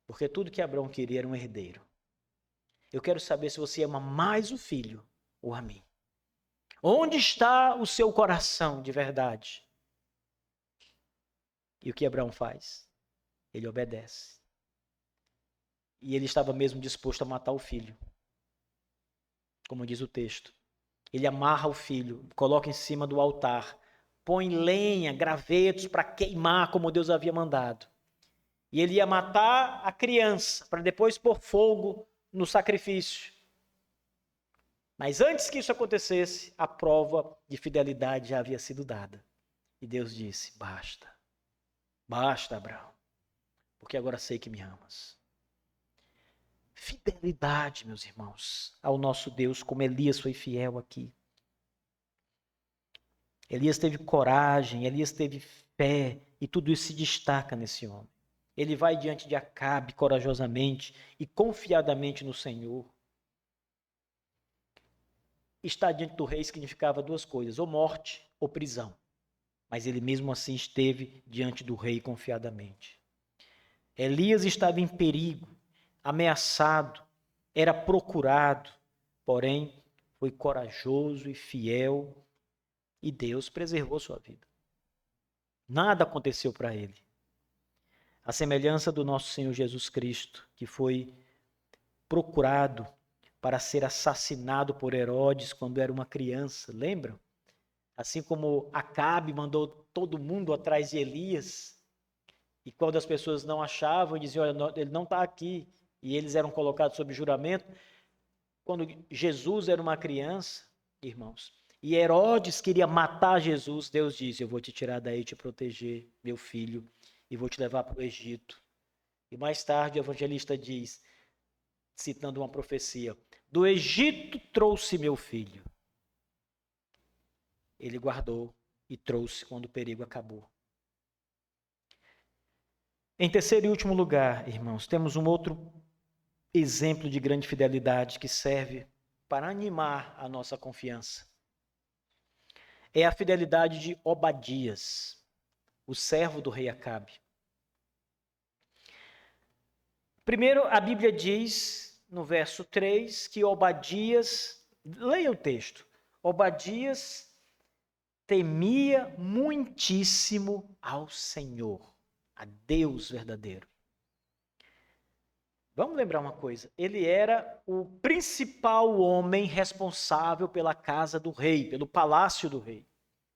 Porque tudo que Abraão queria era um herdeiro. Eu quero saber se você ama mais o filho ou a mim. Onde está o seu coração de verdade? E o que Abraão faz? Ele obedece. E ele estava mesmo disposto a matar o filho. Como diz o texto. Ele amarra o filho, coloca em cima do altar, põe lenha, gravetos para queimar como Deus havia mandado. E ele ia matar a criança para depois pôr fogo no sacrifício. Mas antes que isso acontecesse, a prova de fidelidade já havia sido dada. E Deus disse, basta. Basta, Abraão, porque agora sei que me amas. Fidelidade, meus irmãos, ao nosso Deus, como Elias foi fiel aqui. Elias teve coragem, Elias teve fé, e tudo isso se destaca nesse homem. Ele vai diante de Acabe corajosamente e confiadamente no Senhor. Estar diante do rei significava duas coisas, ou morte ou prisão. Mas ele mesmo assim esteve diante do rei confiadamente. Elias estava em perigo, ameaçado, era procurado, porém foi corajoso e fiel e Deus preservou sua vida. Nada aconteceu para ele. A semelhança do nosso Senhor Jesus Cristo, que foi procurado para ser assassinado por Herodes quando era uma criança, lembram? Assim como Acabe mandou todo mundo atrás de Elias, E quando as pessoas não achavam, diziam, olha, ele não está aqui, e eles eram colocados sob juramento, quando Jesus era uma criança, irmãos, e Herodes queria matar Jesus, Deus disse, eu vou te tirar daí e te proteger, meu filho, e vou te levar para o Egito. E mais tarde o evangelista diz, citando uma profecia, do Egito trouxe meu filho. Ele guardou e trouxe quando o perigo acabou. Em terceiro e último lugar, irmãos, temos um outro exemplo de grande fidelidade que serve para animar a nossa confiança. É a fidelidade de Obadias, o servo do rei Acabe. Primeiro, a Bíblia diz, no verso 3, que Obadias, leia o texto, Obadias temia muitíssimo ao Senhor, a Deus verdadeiro. Vamos lembrar uma coisa, ele era o principal homem responsável pela casa do rei, pelo palácio do rei,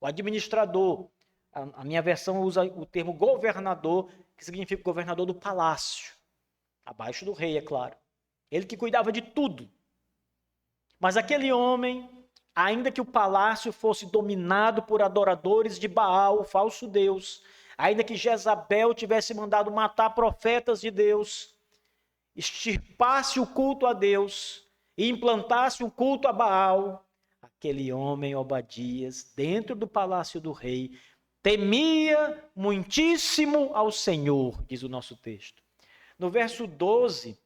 o administrador. A minha versão usa o termo governador, que significa governador do palácio, abaixo do rei, é claro. Ele que cuidava de tudo. Mas aquele homem, ainda que o palácio fosse dominado por adoradores de Baal, o falso Deus, ainda que Jezabel tivesse mandado matar profetas de Deus, extirpasse o culto a Deus e implantasse o culto a Baal, aquele homem, Obadias, dentro do palácio do rei, temia muitíssimo ao Senhor, diz o nosso texto. No verso 12,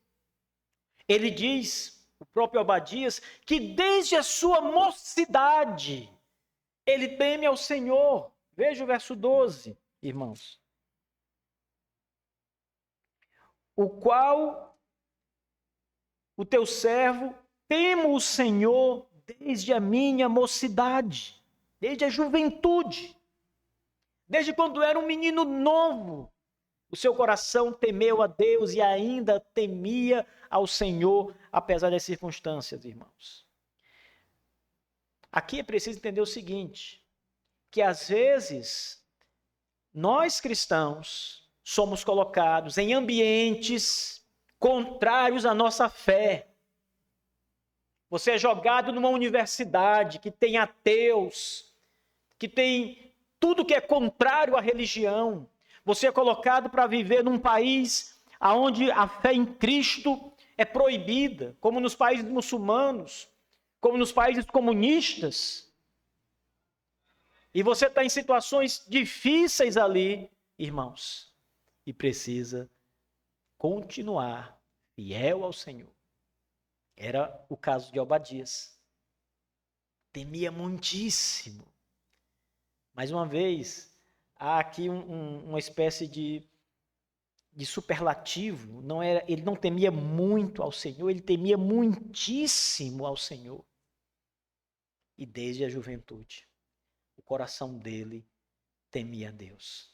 ele diz, o próprio Obadias, que desde a sua mocidade ele teme ao Senhor. Veja o verso 12, irmãos. O qual o teu servo temo o Senhor desde a minha mocidade, desde a juventude, desde quando era um menino novo. O seu coração temeu a Deus e ainda temia ao Senhor, apesar das circunstâncias, irmãos. Aqui é preciso entender o seguinte, que às vezes nós cristãos somos colocados em ambientes contrários à nossa fé. Você é jogado numa universidade que tem ateus, que tem tudo que é contrário à religião. Você é colocado para viver num país onde a fé em Cristo é proibida, como nos países muçulmanos, como nos países comunistas. E você está em situações difíceis ali, irmãos, e precisa continuar fiel ao Senhor. Era o caso de Obadias. Temia muitíssimo. Mais uma vez, há aqui uma espécie de superlativo. Ele não temia muito ao Senhor, ele temia muitíssimo ao Senhor. E desde a juventude, o coração dele temia a Deus.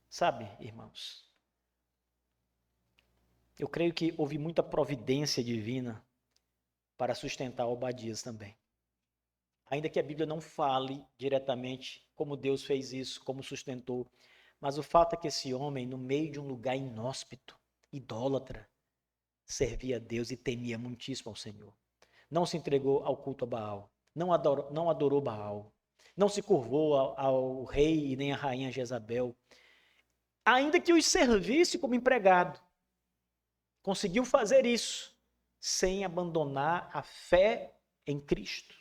Sabe, irmãos, eu creio que houve muita providência divina para sustentar Obadias também. Ainda que a Bíblia não fale diretamente como Deus fez isso, como sustentou, mas o fato é que esse homem, no meio de um lugar inóspito, idólatra, servia a Deus e temia muitíssimo ao Senhor. Não se entregou ao culto a Baal, não adorou Baal, não se curvou ao rei e nem à rainha Jezabel, ainda que os servisse como empregado. Conseguiu fazer isso sem abandonar a fé em Cristo,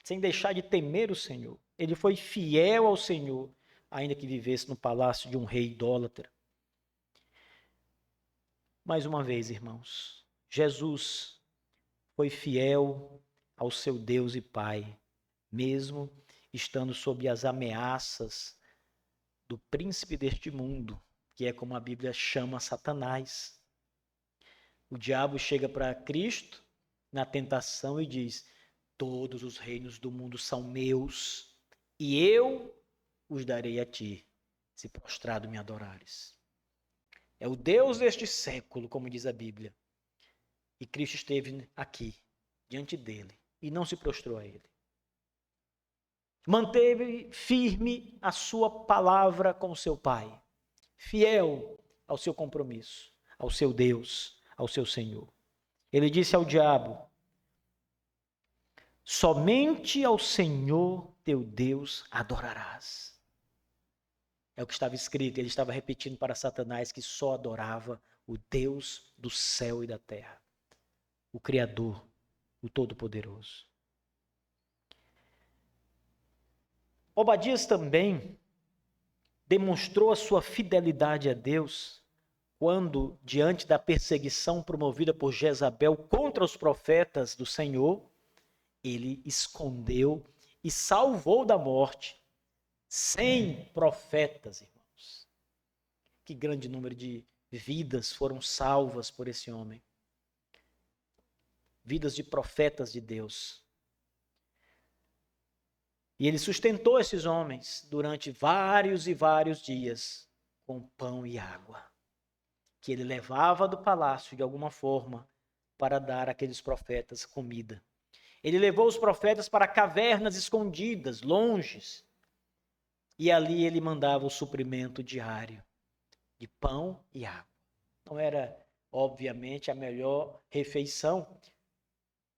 sem deixar de temer o Senhor. Ele foi fiel ao Senhor, ainda que vivesse no palácio de um rei idólatra. Mais uma vez, irmãos, Jesus foi fiel ao seu Deus e Pai, mesmo estando sob as ameaças do príncipe deste mundo, que é como a Bíblia chama Satanás. O diabo chega para Cristo na tentação e diz: todos os reinos do mundo são meus, e eu os darei a ti, se prostrado me adorares. É o Deus deste século, como diz a Bíblia. E Cristo esteve aqui, diante dele, e não se prostrou a ele. manteve firme a sua palavra com seu pai, fiel ao seu compromisso, ao seu Deus, ao seu Senhor. Ele disse ao diabo: somente ao Senhor teu Deus adorarás. É o que estava escrito. Ele estava repetindo para Satanás que só adorava o Deus do céu e da terra, o Criador, o Todo-Poderoso. Obadias também demonstrou a sua fidelidade a Deus quando, diante da perseguição promovida por Jezabel contra os profetas do Senhor, ele escondeu e salvou da morte 100 profetas, irmãos. Que grande número de vidas foram salvas por esse homem. Vidas de profetas de Deus. E ele sustentou esses homens durante vários e vários dias com pão e água, que ele levava do palácio de alguma forma para dar àqueles profetas comida. Ele levou os profetas para cavernas escondidas, longes, e ali ele mandava o suprimento diário de pão e água. Não era, obviamente, a melhor refeição,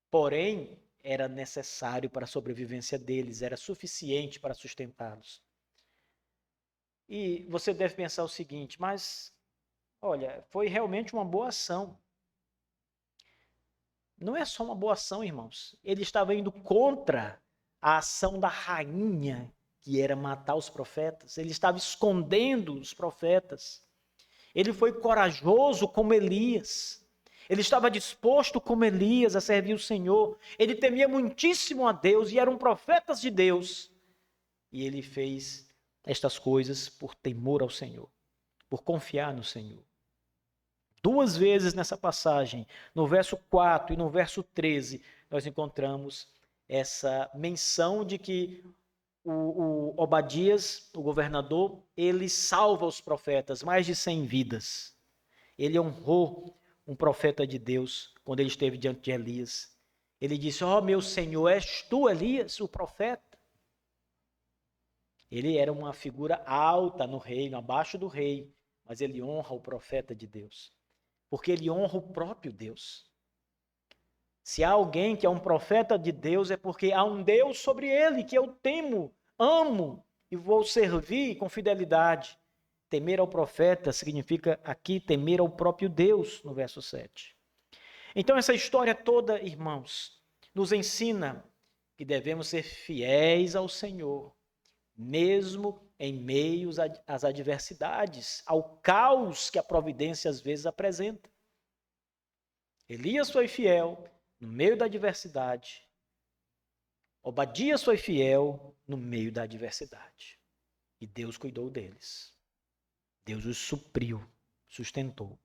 porém, era necessário para a sobrevivência deles, era suficiente para sustentá-los. E você deve pensar o seguinte, mas, olha, foi realmente uma boa ação. Não é só uma boa ação, irmãos. Ele estava indo contra a ação da rainha, que era matar os profetas. Ele estava escondendo os profetas. Ele foi corajoso como Elias. Ele estava disposto como Elias a servir o Senhor. Ele temia muitíssimo a Deus e eram profetas de Deus. E ele fez estas coisas por temor ao Senhor, por confiar no Senhor. 2 vezes nessa passagem, no verso 4 e no verso 13, nós encontramos essa menção de que o Obadias, o governador, ele salva os profetas, mais de 100 vidas. Ele honrou um profeta de Deus quando ele esteve diante de Elias. Ele disse: ó, meu Senhor, és tu, Elias, o profeta? Ele era uma figura alta no reino, abaixo do rei, mas ele honra o profeta de Deus, porque ele honra o próprio Deus. Se há alguém que é um profeta de Deus, é porque há um Deus sobre ele que eu temo, amo e vou servir com fidelidade. Temer ao profeta significa aqui temer ao próprio Deus, no verso 7. Então essa história toda, irmãos, nos ensina que devemos ser fiéis ao Senhor, mesmo em meio às adversidades, ao caos que a providência às vezes apresenta. Elias foi fiel no meio da adversidade. Obadias foi fiel no meio da adversidade. E Deus cuidou deles. Deus os supriu, sustentou.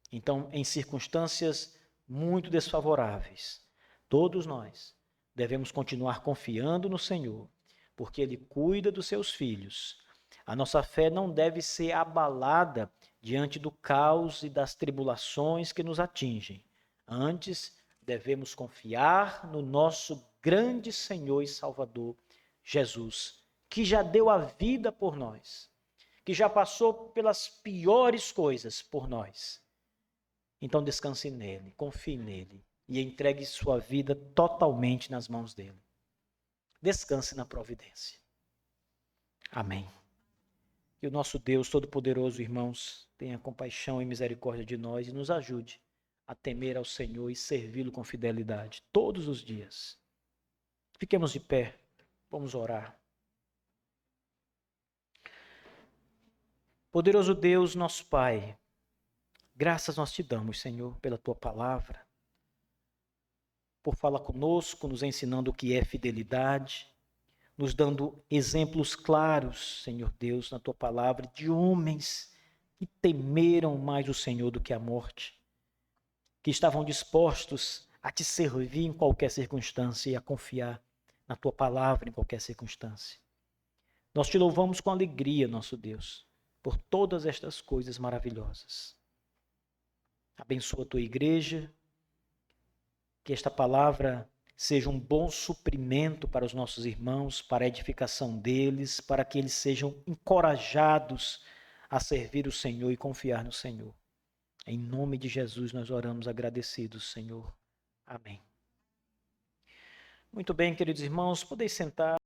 Então, em circunstâncias muito desfavoráveis, todos nós devemos continuar confiando no Senhor, porque Ele cuida dos seus filhos. A nossa fé não deve ser abalada diante do caos e das tribulações que nos atingem. Antes, devemos confiar no nosso grande Senhor e Salvador, Jesus, que já deu a vida por nós, que já passou pelas piores coisas por nós. Então descanse nele, confie nele e entregue sua vida totalmente nas mãos dele. Descanse na providência. Amém. Que o nosso Deus Todo-Poderoso, irmãos, tenha compaixão e misericórdia de nós e nos ajude a temer ao Senhor e servi-lo com fidelidade todos os dias. Fiquemos de pé, vamos orar. Poderoso Deus, nosso Pai, graças nós te damos, Senhor, pela tua palavra, por falar conosco, nos ensinando o que é fidelidade, nos dando exemplos claros, Senhor Deus, na tua palavra, de homens que temeram mais o Senhor do que a morte, que estavam dispostos a te servir em qualquer circunstância e a confiar na tua palavra em qualquer circunstância. Nós te louvamos com alegria, nosso Deus, por todas estas coisas maravilhosas. Abençoa a tua igreja, que esta palavra seja um bom suprimento para os nossos irmãos, para a edificação deles, para que eles sejam encorajados a servir o Senhor e confiar no Senhor. Em nome de Jesus nós oramos agradecidos, Senhor. Amém. Muito bem, queridos irmãos, podeis sentar.